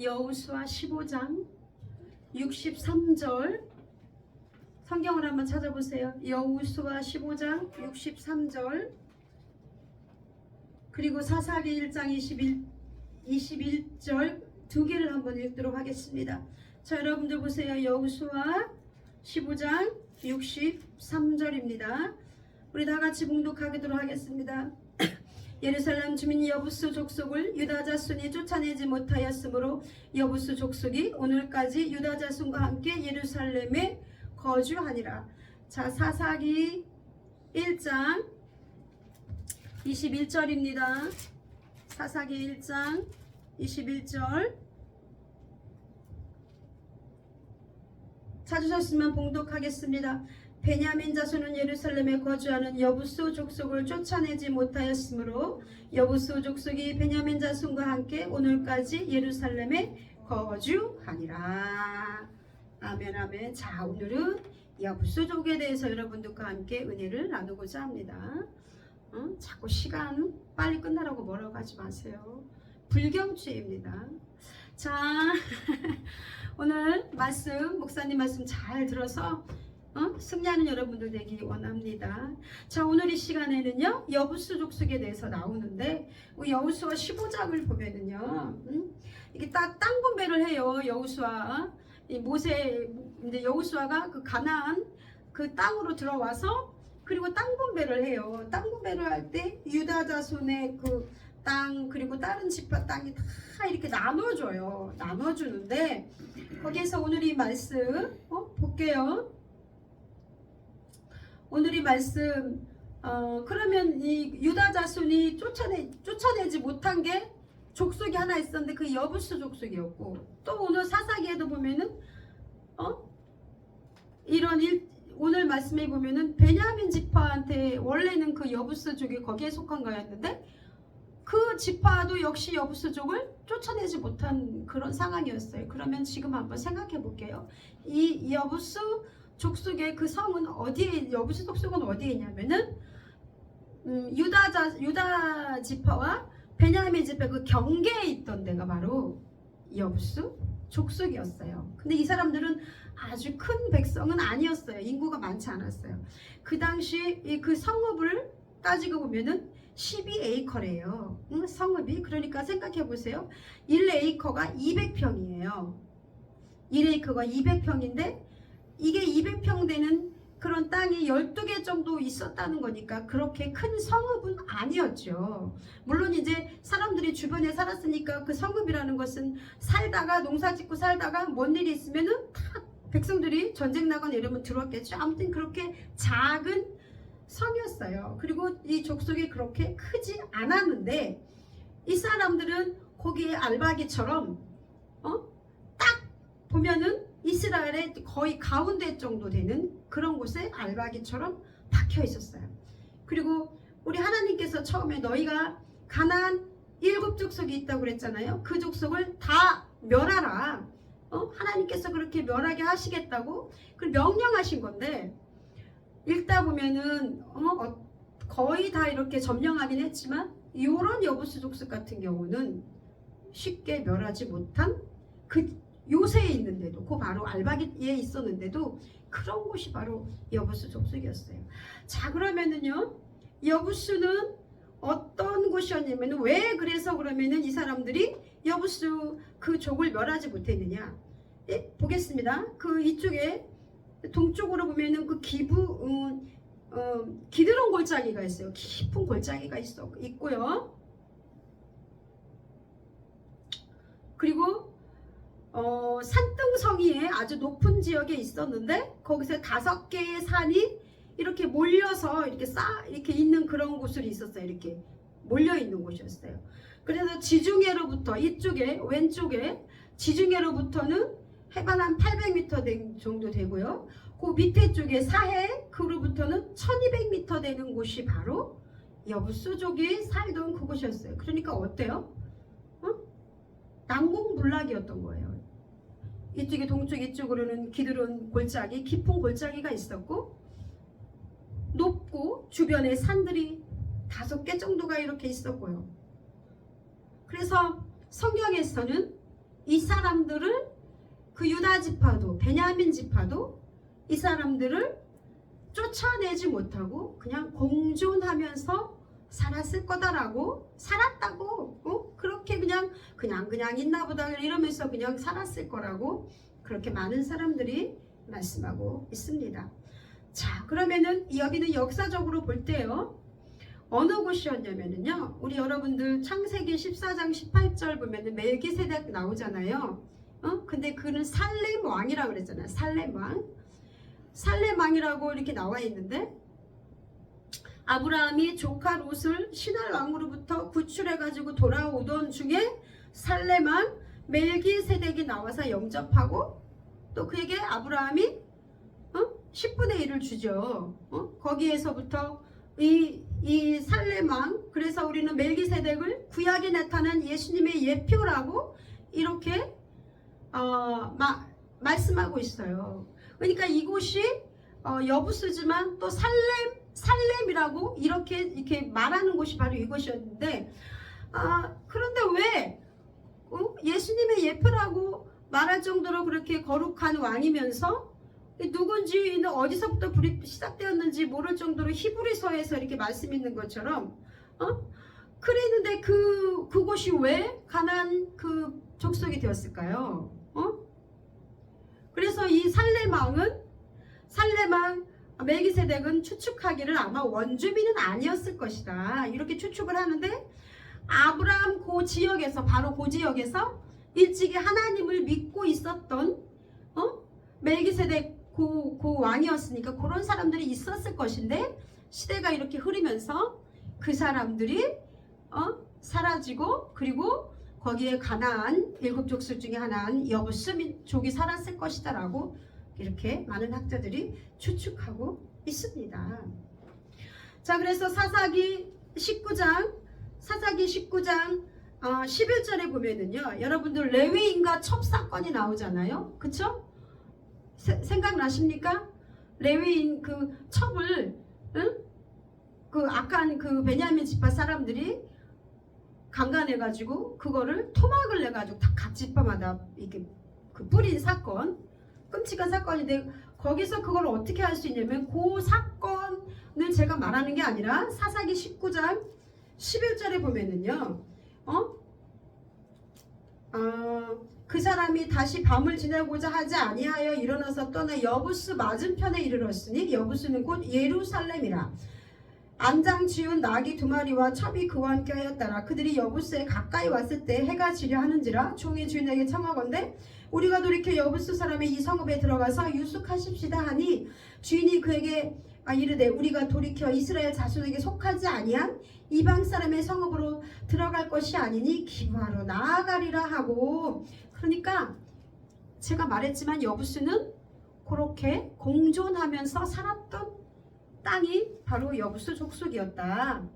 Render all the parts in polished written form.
여호수아 15장 63절 성경을 한번 찾아보세요. 여호수아 15장 63절 그리고 사사기 1장 21절 두 개를 한번 읽도록 하겠습니다. 자, 여러분들 보세요. 여호수아 15장 63절입니다. 우리 다 같이 봉독하도록 하겠습니다. 예루살렘 주민 여부수 족속을 유다 자손이 쫓아내지 못하였으므로 여부수 족속이 오늘까지 유다 자손과 함께 예루살렘에 거주하니라. 자, 사사기 1장 21절입니다. 사사기 1장 21절 찾으셨으면 봉독하겠습니다. 베냐민 자손은 예루살렘에 거주하는 여부수 족속을 쫓아내지 못하였으므로 여부수 족속이 베냐민 자손과 함께 오늘까지 예루살렘에 거주하니라. 아멘 아멘. 자, 오늘은 여부수족에 대해서 여러분들과 함께 은혜를 나누고자 합니다. 자꾸 시간 빨리 끝나라고 뭐라고 하지 마세요. 불경주의입니다. 자, 오늘 말씀, 목사님 말씀 잘 들어서 승리하는 여러분들 되기 원합니다. 자, 오늘 이 시간에는요 여부수 족속에 대해서 나오는데 여호수아 15장을 보면은요 이게 딱 땅 분배를 해요. 여호수아 이제 여호수아가 그 가나안 그 땅으로 들어와서 그리고 땅 분배를 해요. 땅 분배를 할 때 유다 자손의 그 땅 그리고 다른 지파 땅이 다 이렇게 나눠줘요. 나눠주는데 거기에서 오늘 이 말씀 볼게요. 오늘 이 말씀 그러면 이 유다 자손이 쫓아내지 못한 게 족속이 하나 있었는데 그 여부수 족속이었고, 또 오늘 사사기에도 보면은 오늘 말씀에 보면은 베냐민 지파한테 원래는 그 여부수족이 거기에 속한 거였는데 그 지파도 역시 여부수족을 쫓아내지 못한 그런 상황이었어요. 그러면 지금 한번 생각해 볼게요. 이 여부수 족속의 그 성은 어디에, 여부수 족속은 어디에 있냐면은 유다 지파와 베냐민 지파 그 경계에 있던 데가 바로 여부수 족속이었어요. 근데 이 사람들은 아주 큰 백성은 아니었어요. 인구가 많지 않았어요. 그 당시 그 성읍을 따지고 보면은 12에이커래요. 성읍이. 그러니까 생각해 보세요. 1에이커가 200평이에요. 1에이커가 200평인데 이게 200평 되는 그런 땅이 12개 정도 있었다는 거니까 그렇게 큰 성읍은 아니었죠. 물론 이제 사람들이 주변에 살았으니까 그 성읍이라는 것은 살다가 농사 짓고 살다가 뭔 일이 있으면은 다 백성들이 전쟁 나거나 이러면 들어왔겠죠. 아무튼 그렇게 작은 성이었어요. 그리고 이 족속이 그렇게 크지 않았는데 이 사람들은 거기에 알바기처럼 딱 보면은 이스라엘의 거의 가운데 정도 되는 그런 곳에 알바기처럼 박혀 있었어요. 그리고 우리 하나님께서 처음에 너희가 가나안 7 족속이 있다고 그랬잖아요. 그 족속을 다 멸하라. 하나님께서 그렇게 멸하게 하시겠다고 그 명령하신 건데, 읽다 보면은 거의 다 이렇게 점령하긴 했지만 이런 여부수 족속 같은 경우는 쉽게 멸하지 못한 그 요새에 있는데도, 그 바로 알바기에 있었는데도 그런 곳이 바로 여부수 족속이었어요. 자, 그러면은요 여부수는 어떤 곳이었냐면, 왜 그래서 그러면은 이 사람들이 여부수 그 족을 멸하지 못했느냐. 보겠습니다. 그 이쪽에 동쪽으로 보면은 그 기드론 골짜기가 있어요. 깊은 골짜기가 있고요. 그리고 산등성이에 아주 높은 지역에 있었는데 거기서 5개의 산이 이렇게 몰려서 이렇게 있는 그런 곳이 있었어요. 이렇게 몰려 있는 곳이었어요. 그래서 지중해로부터 이쪽에 왼쪽에 지중해로부터는 해발 한 800m 정도 되고요. 그 밑에 쪽에 사해 그로부터는 1200m 되는 곳이 바로 여부수족이 살던 그곳이었어요. 그러니까 어때요? 난공불락이었던 거예요. 이쪽에 동쪽 이쪽으로는 기드론 골짜기, 깊은 골짜기가 있었고 높고 주변에 산들이 5개 정도가 이렇게 있었고요. 그래서 성경에서는 이 사람들을 그 유다 지파도 베냐민 지파도 이 사람들을 쫓아내지 못하고 그냥 공존하면서 살았을 거다라고 살았다고 그렇게 그냥 있나 보다 이러면서 그냥 살았을 거라고 그렇게 많은 사람들이 말씀하고 있습니다. 자, 그러면은 여기는 역사적으로 볼 때요 어느 곳이었냐면은요 우리 여러분들 창세기 14장 18절 보면은 멜기세덱 나오잖아요. 근데 그는 살렘 왕이라고 그랬잖아요. 살렘 왕. 살렘 왕이라고 이렇게 나와 있는데 아브라함이 조카 롯을 신할 왕으로부터 구출해 가지고 돌아오던 중에 살렘 왕 멜기세덱이 나와서 영접하고 또 그에게 아브라함이 10분의 1을 주죠. 거기에서부터 이 살렘 왕, 그래서 우리는 멜기세덱을 구약에 나타난 예수님의 예표라고 이렇게 말씀하고 있어요. 그러니까 이곳이 여부수지만 또 살렘이라고 이렇게 말하는 곳이 바로 이곳이었는데 그런데 왜 예수님의 예표라고 말할 정도로 그렇게 거룩한 왕이면서 누군지 어디서부터 불이 시작되었는지 모를 정도로 히브리서에서 이렇게 말씀 있는 것처럼 그랬는데 그곳이 왜 가나안 그 족속이 되었을까요? 그래서 이 살렘 왕 멜기세덱은 추측하기를 아마 원주민은 아니었을 것이다 이렇게 추측을 하는데 아브라함 그 지역에서 바로 그 지역에서 일찍이 하나님을 믿고 있었던 멜기세덱 그 왕이었으니까 그런 사람들이 있었을 것인데 시대가 이렇게 흐르면서 그 사람들이 사라지고 그리고 거기에 가나안 7족속 중에 하나인 여부스 민족이 살았을 것이다 라고 이렇게 많은 학자들이 추측하고 있습니다. 자, 그래서 사사기 19장 11절에 보면은요 여러분들 레위인과 첩사건이 나오잖아요. 그쵸? 생각나십니까? 레위인 그 첩을 그 악한 그 베냐민 지파 사람들이 강간해가지고 그거를 토막을 내가지고 다 각 지파마다 이렇게 그 뿌린 사건, 끔찍한 사건인데 거기서 그걸 어떻게 할 수 있냐면 그 사건을 제가 말하는 게 아니라 사사기 19장 11절에 보면은요 그 사람이 다시 밤을 지내고자 하지 아니하여 일어나서 떠나 여부스 맞은편에 이르렀으니 여부스는 곧 예루살렘이라. 안장 지운 나귀 2마리와 첩이 그와 함께 하였더라. 그들이 여부스에 가까이 왔을 때 해가 지려 하는지라 종이 주인에게 청하건대 우리가 돌이켜 여부스 사람의 이 성읍에 들어가서 유숙하십시다 하니 주인이 그에게 이르되 우리가 돌이켜 이스라엘 자손에게 속하지 아니한 이방 사람의 성읍으로 들어갈 것이 아니니 기부하러 나아가리라 하고. 그러니까 제가 말했지만 여부스는 그렇게 공존하면서 살았던 땅이 바로 여부스 족속이었다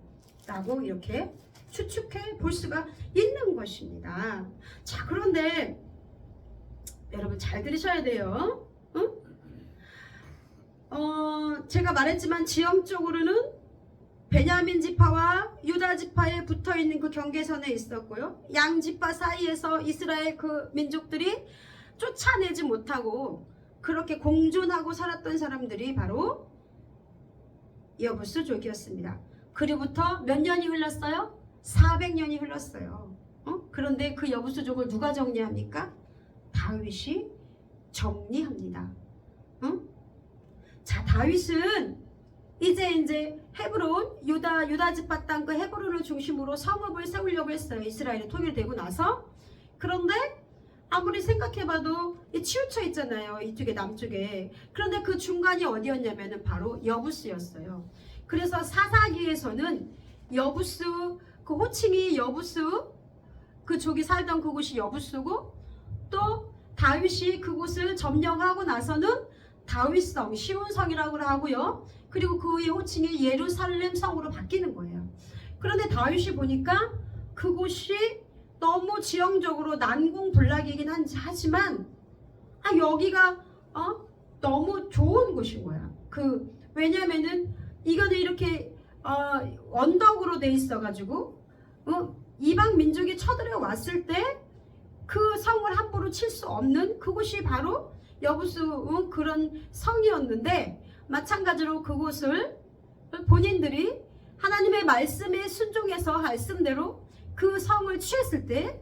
라고 이렇게 추측해 볼 수가 있는 것입니다. 자, 그런데 여러분 잘 들으셔야 돼요. 제가 말했지만 지형적으로는 베냐민 지파와 유다 지파에 붙어있는 그 경계선에 있었고요. 양 지파 사이에서 이스라엘 그 민족들이 쫓아내지 못하고 그렇게 공존하고 살았던 사람들이 바로 여부스족이었습니다. 그로부터 몇 년이 흘렀어요? 400년이 흘렀어요. 그런데 그 여부스족을 누가 정리합니까? 다윗이 정리합니다. 자, 다윗은 이제 헤브론 유다 지파 땅 그 헤브론을 중심으로 성읍을 세우려고 했어요. 이스라엘이 통일되고 나서. 그런데 아무리 생각해봐도 치우쳐 있잖아요. 이쪽에 남쪽에. 그런데 그 중간이 어디였냐면은 바로 여부스였어요. 그래서 사사기에서는 여부스 그 호칭이 여부스 그 족이 살던 그곳이 여부스고 또 다윗이 그곳을 점령하고 나서는 다윗성 시온성이라고 하고요. 그리고 그의 호칭이 예루살렘 성으로 바뀌는 거예요. 그런데 다윗이 보니까 그곳이 너무 지형적으로 난공불락이긴 하지만 여기가 너무 좋은 곳인 거야. 왜냐면은 이거는 이렇게 언덕으로 돼 있어가지고 이방 민족이 쳐들어왔을 때 그 성을 함부로 칠 수 없는 그곳이 바로 여부수 그런 성이었는데, 마찬가지로 그곳을 본인들이 하나님의 말씀에 순종해서 말씀대로 그 성을 취했을 때,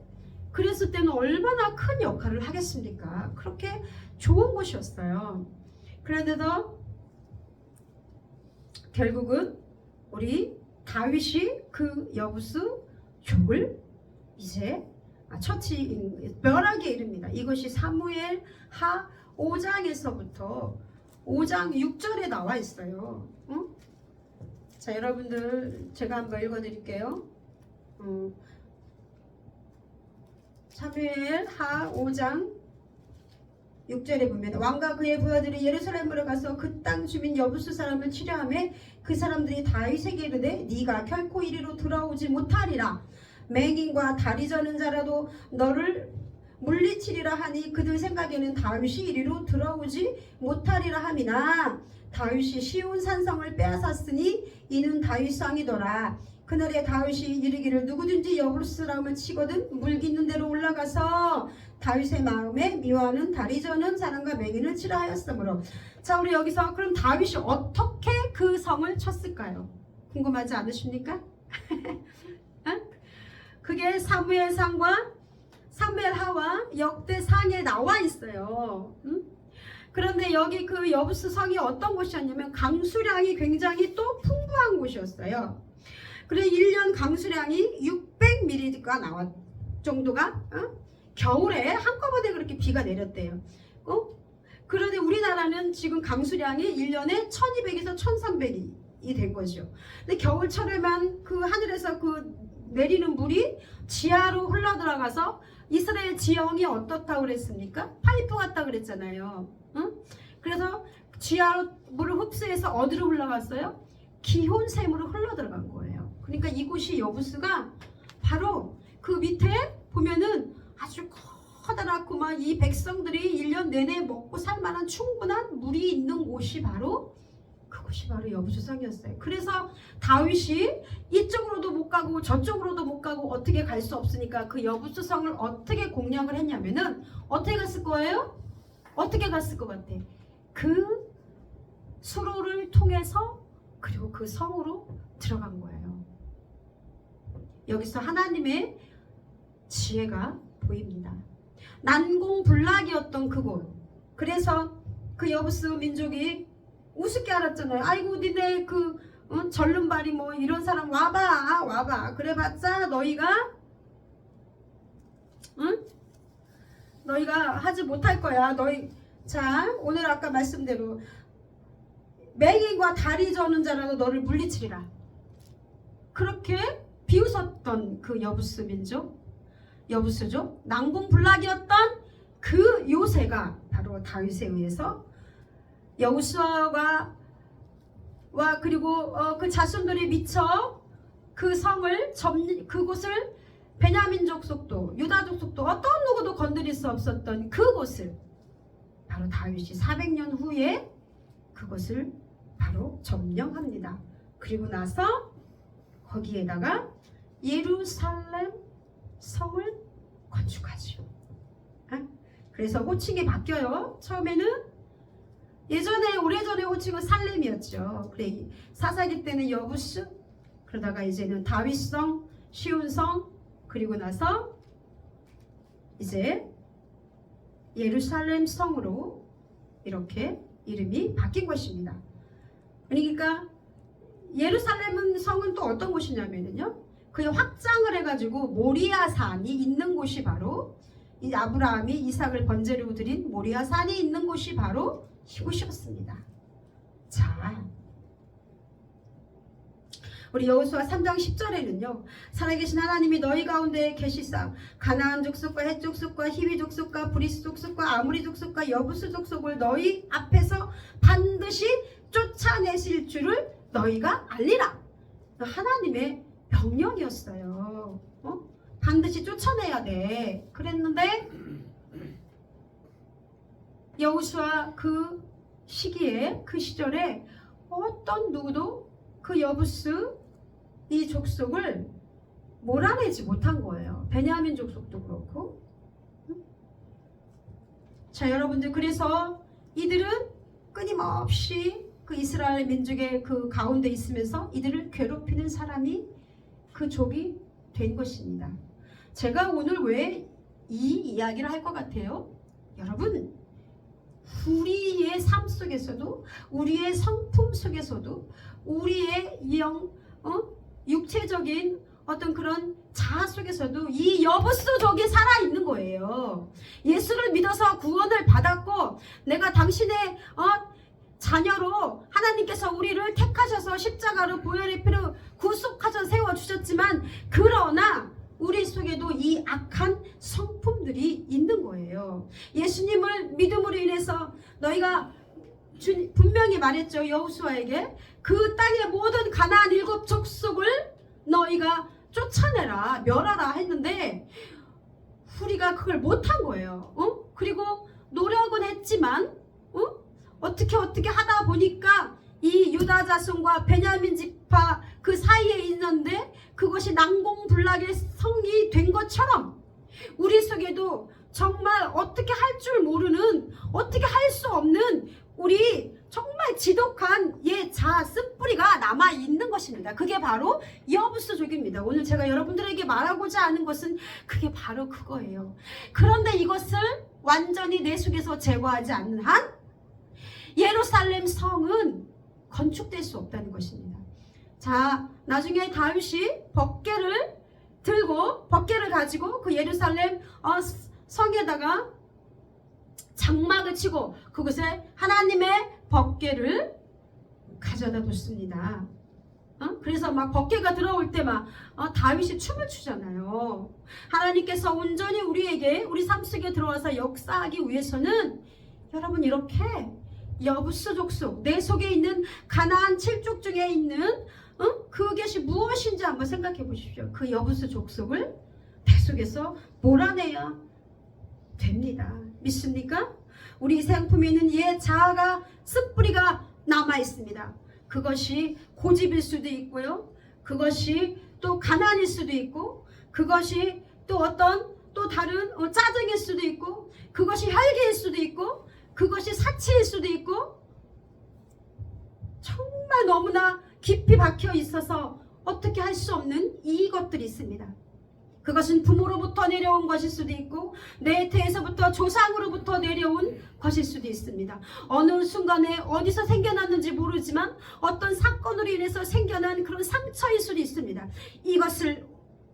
그랬을 때는 얼마나 큰 역할을 하겠습니까? 그렇게 좋은 곳이었어요. 그런데도 결국은 우리 다윗이 그 여부수 족을 이제 멸하게 이릅니다. 이것이 사무엘 하 5장에서부터 5장 6절에 나와 있어요. 자, 여러분들 제가 한번 읽어드릴게요. 사무엘 하 5장 6절에 보면, 왕과 그의 부하들이 예루살렘으로 가서 그 땅 주민 여부수 사람을 치려하며 그 사람들이 다윗에게 이르되 네가 결코 이리로 돌아오지 못하리라. 맹인과 다리 저는 자라도 너를 물리치리라 하니 그들 생각에는 다윗이 이리로 돌아오지 못하리라 함이나 다윗이 시온 산성을 빼앗았으니 이는 다윗 상이더라. 그날에 다윗이 이르기를 누구든지 여부수 사람을 치거든 물기 있는 데로 올라가서 다윗의 마음에 미워하는 다리 저는 사람과 맹인을 치라 하였으므로. 자, 우리 여기서 그럼 다윗이 어떻게 그 성을 쳤을까요? 궁금하지 않으십니까? 그게 사무엘상과 사무엘하와 역대상에 나와 있어요. 그런데 여기 그 여부수 성이 어떤 곳이었냐면 강수량이 굉장히 또 풍부한 곳이었어요. 그래서 1년 강수량이 600ml가 나왔 정도가 겨울에 한꺼번에 그렇게 비가 내렸대요. 그런데 우리나라는 지금 강수량이 1년에 1200에서 1300이 된 거죠. 근데 겨울철에만 그 하늘에서 그 내리는 물이 지하로 흘러 들어가서 이스라엘 지형이 어떻다고 그랬습니까? 파이프 같다 그랬잖아요. 그래서 지하로 물을 흡수해서 어디로 흘러갔어요? 기혼샘으로 흘러 들어간 거예요. 그러니까 이곳이 여부수가 바로 그 밑에 보면은 아주 커다랗고 막 이 백성들이 1년 내내 먹고 살 만한 충분한 물이 있는 곳이 바로 그곳이 바로 여부수성이었어요. 그래서 다윗이 이쪽으로도 못 가고 저쪽으로도 못 가고 어떻게 갈 수 없으니까 그 여부수성을 어떻게 공략을 했냐면은 어떻게 갔을 거예요? 어떻게 갔을 것 같아? 그 수로를 통해서 그리고 그 성으로 들어간 거예요. 여기서 하나님의 지혜가 보입니다. 난공불락이었던 그곳. 그래서 그 여부수 민족이 우습게 알았잖아요. 아이고 니네 그 절름발이 뭐 이런 사람 와봐 그래봤자 너희가 너희가 하지 못할 거야. 자, 오늘 아까 말씀대로 맹인과 다리 저는 자라도 너를 물리치리라. 그렇게 비웃었던 그 여부수 민족, 여부수족, 난공불락이었던 그 요새가 바로 다윗에 의해서 여호수아와 그리고 그 자손들이 미쳐 그 성을 그곳을 베냐민 족속도 유다 족속도 어떤 누구도 건드릴 수 없었던 그곳을 바로 다윗이 400년 후에 그것을 바로 점령합니다. 그리고 나서 거기에다가 예루살렘 성을 건축하죠. 그래서 호칭이 바뀌어요. 처음에는 오래전에 호칭은 살렘이었죠. 그래, 사사기 때는 여부수, 그러다가 이제는 다윗성, 시온성, 그리고 나서 이제 예루살렘 성으로 이렇게 이름이 바뀐 것입니다. 그러니까 예루살렘 성은 또 어떤 곳이냐면요, 그게 확장을 해가지고 모리아산이 있는 곳이 바로 이 아브라함이 이삭을 번제로 드린 모리아산이 있는 곳이 바로 이곳이었습니다. 자, 우리 여호수아 3장 10절에는요, 살아계신 하나님이 너희 가운데 계시사 가나안 족속과 헷 족속과 히위 족속과 브리스 족속과 아무리 족속과 여부수 족속을 너희 앞에서 반드시 쫓아내실 줄을 너희가 알리라. 하나님의 명령이었어요. 반드시 쫓아내야 돼. 그랬는데 여호수아 그 시기에, 그 시절에 어떤 누구도 그 여부수 이 족속을 몰아내지 못한 거예요. 베냐민 족속도 그렇고 자, 여러분들, 그래서 이들은 끊임없이 그 이스라엘 민족의 그 가운데 있으면서 이들을 괴롭히는 사람이 그 족이 된 것입니다. 제가 오늘 왜 이 이야기를 할 것 같아요? 여러분, 우리의 삶 속에서도, 우리의 성품 속에서도, 우리의 육체적인 어떤 그런 자아 속에서도 이 여부수족이 살아있는 거예요. 예수를 믿어서 구원을 받았고, 내가 당신의 자녀로 하나님께서 우리를 택하셔서 십자가로 보혈의 피로 구속하셔서 세워주셨지만, 그러나 우리 속에도 이 악한 성품들이 있는 거예요. 예수님을 믿음으로 인해서 너희가 분명히 말했죠. 여호수아에게 그 땅의 모든 가나안 7 족속을 너희가 쫓아내라, 멸하라 했는데 우리가 그걸 못한 거예요. 그리고 노력은 했지만 어떻게 하다 보니까 이 유다 자손과 베냐민 지파 그 사이에 있는데 그것이 난공불락의 성이 된 것처럼 우리 속에도 정말 어떻게 할 줄 모르는, 어떻게 할 수 없는 우리 정말 지독한 자아 쓴뿌리가 남아있는 것입니다. 그게 바로 여부수족입니다. 오늘 제가 여러분들에게 말하고자 하는 것은 그게 바로 그거예요. 그런데 이것을 완전히 내 속에서 제거하지 않는 한 예루살렘 성은 건축될 수 없다는 것입니다. 자, 나중에 다윗이 법궤를 가지고 그 예루살렘 성에다가 장막을 치고 그곳에 하나님의 법궤를 가져다 뒀습니다. 그래서 막 법궤가 들어올 때 막 다윗이 춤을 추잖아요. 하나님께서 온전히 우리 삶 속에 들어와서 역사하기 위해서는 여러분, 이렇게 여부수 족속, 내 속에 있는 가나안 7족 중에 있는 그것이 무엇인지 한번 생각해 보십시오. 그 여부수 족속을 내 속에서 몰아내야 됩니다. 믿습니까? 우리 생품에 있는 자아가 쓴뿌리가 남아 있습니다. 그것이 고집일 수도 있고요. 그것이 또 가난일 수도 있고, 그것이 또 다른 짜증일 수도 있고, 그것이 혈기일 수도 있고, 그것이 사치일 수도 있고, 정말 너무나 깊이 박혀 있어서 어떻게 할 수 없는 이것들이 있습니다. 그것은 부모로부터 내려온 것일 수도 있고, 내 태에서부터 조상으로부터 내려온 것일 수도 있습니다. 어느 순간에 어디서 생겨났는지 모르지만 어떤 사건으로 인해서 생겨난 그런 상처일 수도 있습니다. 이것을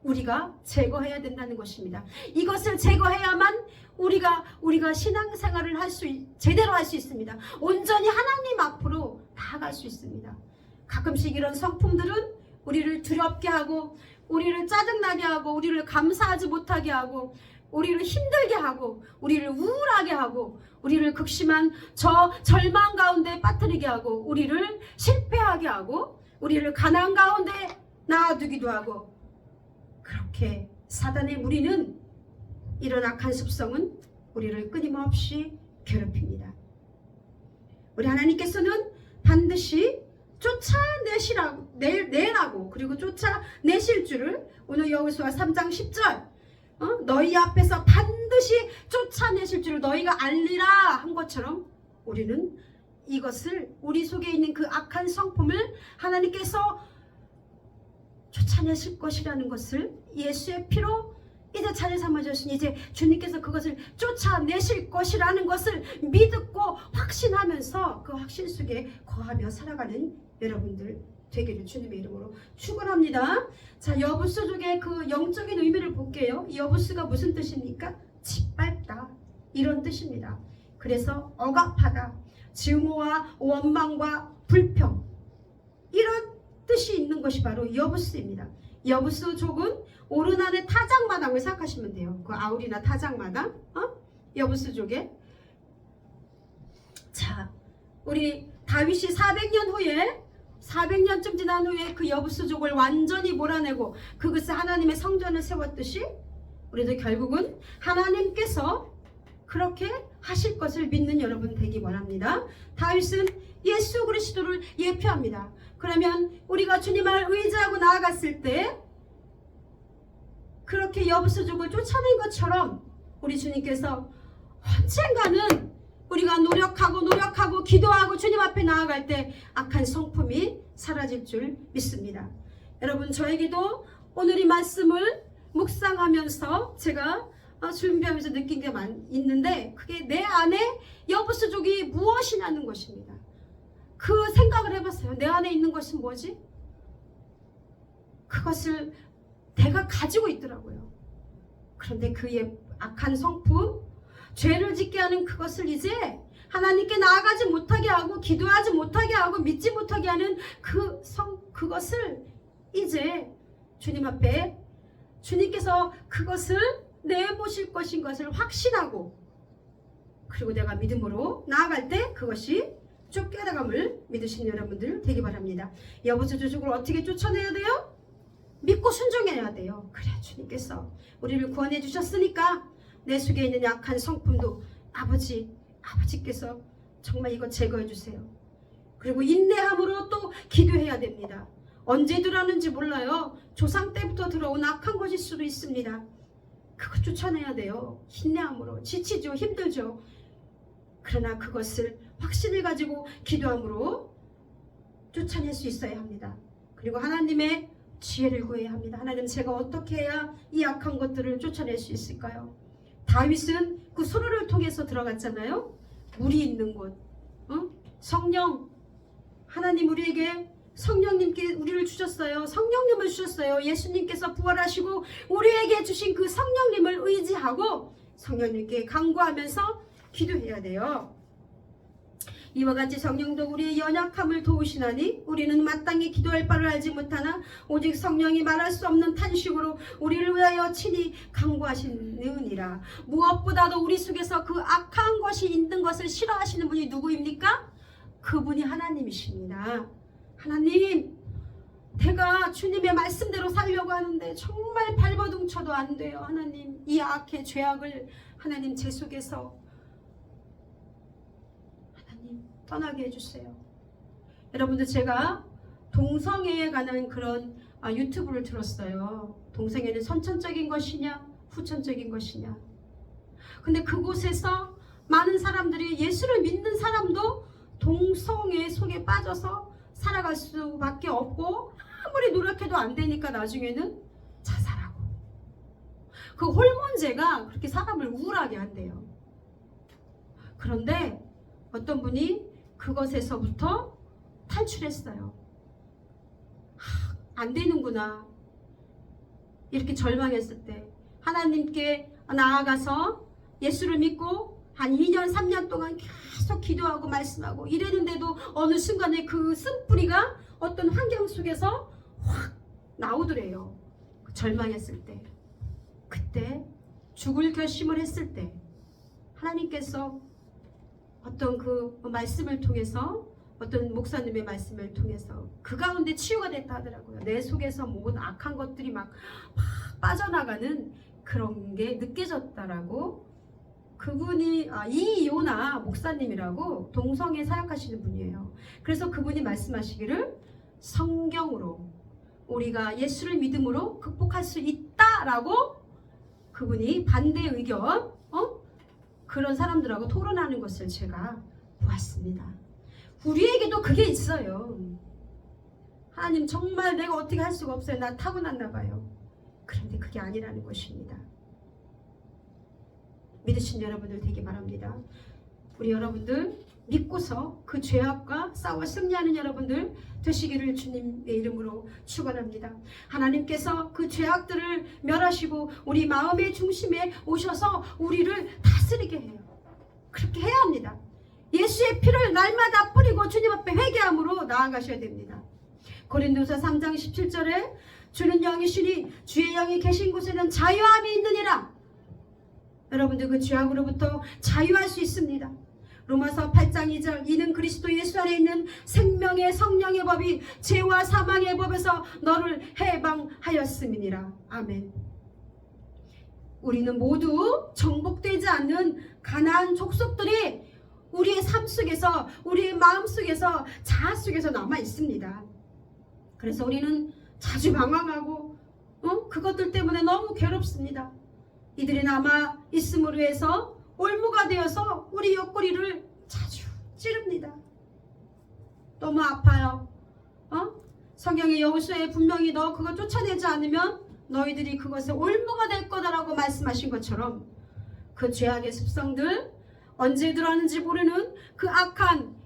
우리가 제거해야 된다는 것입니다. 이것을 제거해야만 우리가 신앙생활을 제대로 할 수 있습니다. 온전히 하나님 앞으로 나아갈 수 있습니다. 가끔씩 이런 성품들은 우리를 두렵게 하고, 우리를 짜증나게 하고, 우리를 감사하지 못하게 하고, 우리를 힘들게 하고, 우리를 우울하게 하고, 우리를 극심한 절망 가운데 빠뜨리게 하고, 우리를 실패하게 하고, 우리를 가난 가운데 놔두기도 하고, 그렇게 사단의 무리는, 이런 악한 습성은 우리를 끊임없이 괴롭힙니다. 우리 하나님께서는 반드시 내라고 그리고 쫓아내실 줄을 오늘 여호수아 3장 10절 너희 앞에서 반드시 쫓아내실 줄을 너희가 알리라 한 것처럼, 우리는 이것을, 우리 속에 있는 그 악한 성품을 하나님께서 쫓아내실 것이라는 것을 예수의 피로 이제 차례 삼아주신 이제 주님께서 그것을 쫓아내실 것이라는 것을 믿고 확신하면서 그 확신 속에 거하며 살아가는 여러분들 되기를 주님의 이름으로 축원합니다. 자, 여부수족의 그 영적인 의미를 볼게요. 여부수가 무슨 뜻입니까? 짓밟다, 이런 뜻입니다. 그래서 억압하다, 증오와 원망과 불평, 이런 뜻이 있는 것이 바로 여부수입니다. 여부수족은 오르난의 타작마당을 생각하시면 돼요. 그 아울이나 타작마당, 여부수족에. 자, 우리 다윗이 400년쯤 지난 후에 그 여부수족을 완전히 몰아내고 그것을 하나님의 성전을 세웠듯이, 우리도 결국은 하나님께서 그렇게 하실 것을 믿는 여러분 되기 바랍니다. 다윗은 예수 그리스도를 예표합니다. 그러면 우리가 주님을 의지하고 나아갔을 때 그렇게 여부수족을 쫓아낸 것처럼 우리 주님께서 언젠가는 우리가 노력하고 기도하고 주님 앞에 나아갈 때 악한 성품이 사라질 줄 믿습니다. 여러분, 저에게도 오늘 이 말씀을 묵상하면서 제가 준비하면서 느낀 게 있는데, 그게 내 안에 여부수족이 무엇이냐는 것입니다. 그 생각을 해봤어요. 내 안에 있는 것이 뭐지? 그것을 내가 가지고 있더라고요. 그런데 그의 악한 성품, 죄를 짓게 하는 그것을 이제 하나님께 나아가지 못하게 하고 기도하지 못하게 하고 믿지 못하게 하는 그것을 이제 주님 앞에 주님께서 그것을 내보실 것인 것을 확신하고, 그리고 내가 믿음으로 나아갈 때 그것이 쫓겨나감을 믿으시는 여러분들 되기 바랍니다. 여부수족을 어떻게 쫓아내야 돼요? 믿고 순종해야 돼요. 그래, 주님께서 우리를 구원해 주셨으니까 내 속에 있는 약한 성품도 아버지께서 정말 이거 제거해 주세요. 그리고 인내함으로 또 기도해야 됩니다. 언제 들어왔는지 몰라요. 조상 때부터 들어온 악한 것일 수도 있습니다. 그거 쫓아내야 돼요. 인내함으로. 지치죠, 힘들죠. 그러나 그것을 확신을 가지고 기도함으로 쫓아낼 수 있어야 합니다. 그리고 하나님의 지혜를 구해야 합니다. 하나님, 제가 어떻게 해야 이 악한 것들을 쫓아낼 수 있을까요? 다윗은 그 소로를 통해서 들어갔잖아요. 물이 있는 곳, 성령, 하나님 우리에게 성령님께 우리를 주셨어요. 성령님을 주셨어요. 예수님께서 부활하시고 우리에게 주신 그 성령님을 의지하고 성령님께 간구하면서 기도해야 돼요. 이와 같이 성령도 우리의 연약함을 도우시나니 우리는 마땅히 기도할 바를 알지 못하나 오직 성령이 말할 수 없는 탄식으로 우리를 위하여 친히 간구하시느니라. 무엇보다도 우리 속에서 그 악한 것이 있는 것을 싫어하시는 분이 누구입니까? 그분이 하나님이십니다. 하나님, 내가 주님의 말씀대로 살려고 하는데 정말 발버둥 쳐도 안 돼요. 하나님, 이 악의 죄악을 하나님 제 속에서 떠나게 해주세요. 여러분들, 제가 동성애에 관한 그런 유튜브를 들었어요. 동성애는 선천적인 것이냐 후천적인 것이냐. 근데 그곳에서 많은 사람들이, 예수를 믿는 사람도 동성애 속에 빠져서 살아갈 수밖에 없고 아무리 노력해도 안 되니까 나중에는 자살하고, 그 호르몬제가 그렇게 사람을 우울하게 한대요. 그런데 어떤 분이 그것에서부터 탈출했어요. 안 되는구나. 이렇게 절망했을 때 하나님께 나아가서 예수를 믿고 한 2년 3년 동안 계속 기도하고 말씀하고 이랬는데도 어느 순간에 그 쓴뿌리가 어떤 환경 속에서 확 나오더래요. 절망했을 때, 그때 죽을 결심을 했을 때 하나님께서 어떤 그 말씀을 통해서, 어떤 목사님의 말씀을 통해서 그 가운데 치유가 됐다 하더라고요. 내 속에서 모든 악한 것들이 막 빠져나가는 그런 게 느껴졌다라고. 그분이 이요나 목사님이라고 동성애 사역하시는 분이에요. 그래서 그분이 말씀하시기를 성경으로 우리가 예수를 믿음으로 극복할 수 있다라고 그분이 반대 의견 그런 사람들하고 토론하는 것을 제가 보았습니다. 우리에게도 그게 있어요. 하나님, 정말 내가 어떻게 할 수가 없어요. 나 타고났나 봐요. 그런데 그게 아니라는 것입니다. 믿으신 여러분들 되기 바랍니다. 우리 여러분들 믿고서 그 죄악과 싸워 승리하는 여러분들 되시기를 주님의 이름으로 축원합니다. 하나님께서 그 죄악들을 멸하시고 우리 마음의 중심에 오셔서 우리를 다스리게 해요. 그렇게 해야 합니다. 예수의 피를 날마다 뿌리고 주님 앞에 회개함으로 나아가셔야 됩니다. 고린도서 3장 17절에 주는 영이시니 주의 영이 계신 곳에는 자유함이 있느니라. 여러분들, 그 죄악으로부터 자유할 수 있습니다. 로마서 8장 2절, 이는 그리스도 예수 안에 있는 생명의 성령의 법이 죄와 사망의 법에서 너를 해방하였음이니라. 아멘. 우리는 모두 정복되지 않는 가나안 족속들이 우리의 삶 속에서, 우리의 마음 속에서, 자아 속에서 남아 있습니다. 그래서 우리는 자주 방황하고 그것들 때문에 너무 괴롭습니다. 이들이 남아 있음으로 해서 올무가 되어서 우리 옆구리를 자주 찌릅니다. 너무 아파요. 성경의 여호수아에 분명히 너 그거 쫓아내지 않으면 너희들이 그것에 올무가 될 거다라고 말씀하신 것처럼 그 죄악의 습성들, 언제 들어왔는지 모르는 그 악한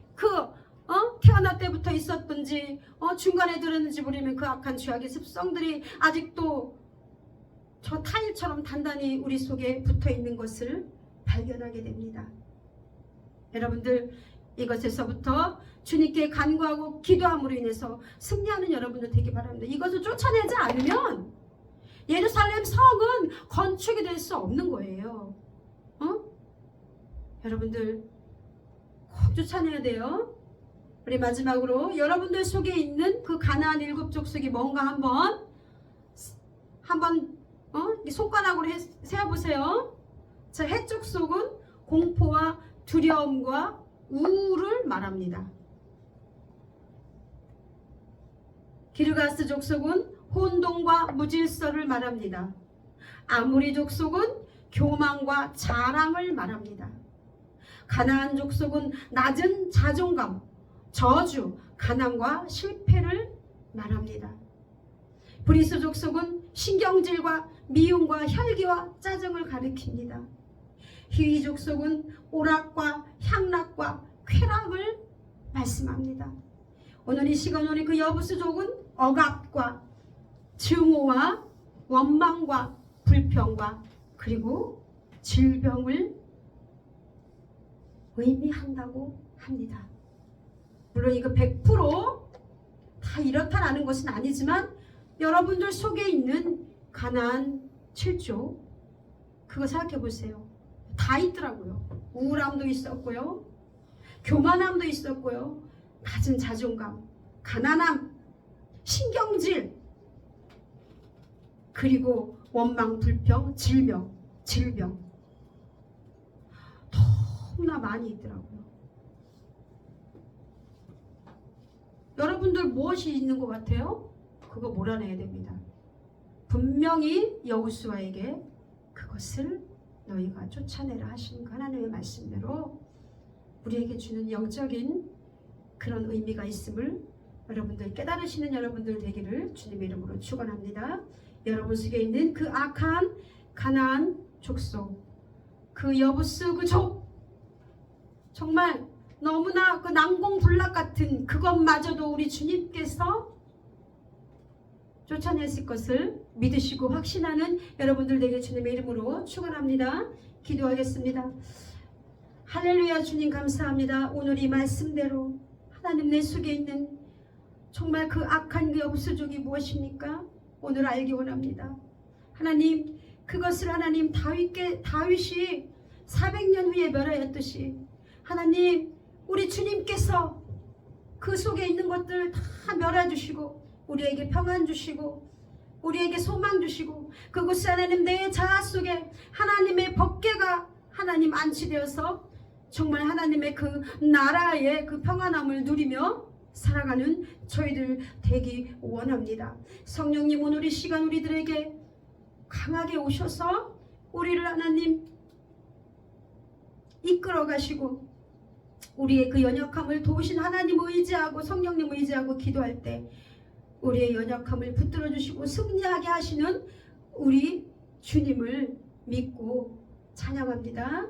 태어날 때부터 있었던지 중간에 들었는지 모르면 그 악한 죄악의 습성들이 아직도 저 타일처럼 단단히 우리 속에 붙어있는 것을 발견하게 됩니다. 여러분들, 이것에서부터 주님께 간구하고 기도함으로 인해서 승리하는 여러분들 되기 바랍니다. 이것을 쫓아내지 않으면 예루살렘 성은 건축이 될 수 없는 거예요. 여러분들 꼭 쫓아내야 돼요. 우리 마지막으로 여러분들 속에 있는 그 가나안 7 족속이 뭔가 한번 손가락으로 세어보세요. 자, 헷 족속은 공포와 두려움과 우울을 말합니다. 기르가스 족속은 혼돈과 무질서를 말합니다. 아무리 족속은 교만과 자랑을 말합니다. 가나안 족속은 낮은 자존감, 저주, 가난과 실패를 말합니다. 브리스 족속은 신경질과 미움과 혈기와 짜증을 가리킵니다. 히위 족속은 오락과 향락과 쾌락을 말씀합니다. 오늘 이 시간 우리 그 여부수족은 억압과 증오와 원망과 불평과 그리고 질병을 의미한다고 합니다. 물론 이거 100%다 이렇다라는 것은 아니지만 여러분들 속에 있는 가나안 7조 그거 생각해 보세요. 다 있더라고요. 우울함도 있었고요, 교만함도 있었고요, 낮은 자존감, 가난함, 신경질, 그리고 원망, 불평, 질병 너무나 많이 있더라고요. 여러분들 무엇이 있는 것 같아요? 그거 몰아내야 됩니다. 분명히 여호수아에게 그것을 너희가 쫓아내라 하신 하나님의 말씀대로 우리에게 주는 영적인 그런 의미가 있음을 여러분들 깨달으시는 여러분들 되기를 주님의 이름으로 축원합니다. 여러분 속에 있는 그 악한 가나안 족속, 그 여부스 그 족, 정말 너무나 그 난공불락 같은 그것마저도 우리 주님께서 쫓아냈을 것을 믿으시고 확신하는 여러분들 되게 주님의 이름으로 축원합니다. 기도하겠습니다. 할렐루야. 주님 감사합니다. 오늘 이 말씀대로 하나님 내 속에 있는 정말 그 악한 그 여부수족이 무엇입니까? 오늘 알기 원합니다. 하나님, 그것을 하나님 다윗이 400년 후에 멸하였듯이 하나님 우리 주님께서 그 속에 있는 것들 다 멸해주시고 우리에게 평안 주시고 우리에게 소망 주시고 그곳에 하나님 내 자아 속에 하나님의 법궤가 하나님 안치되어서 정말 하나님의 그 나라의 그 평안함을 누리며 살아가는 저희들 되기 원합니다. 성령님, 오늘 이 시간 우리들에게 강하게 오셔서 우리를 하나님 이끌어 가시고 우리의 그 연약함을 도우신 하나님을 의지하고 성령님을 의지하고 기도할 때 우리의 연약함을 붙들어 주시고 승리하게 하시는 우리 주님을 믿고 찬양합니다.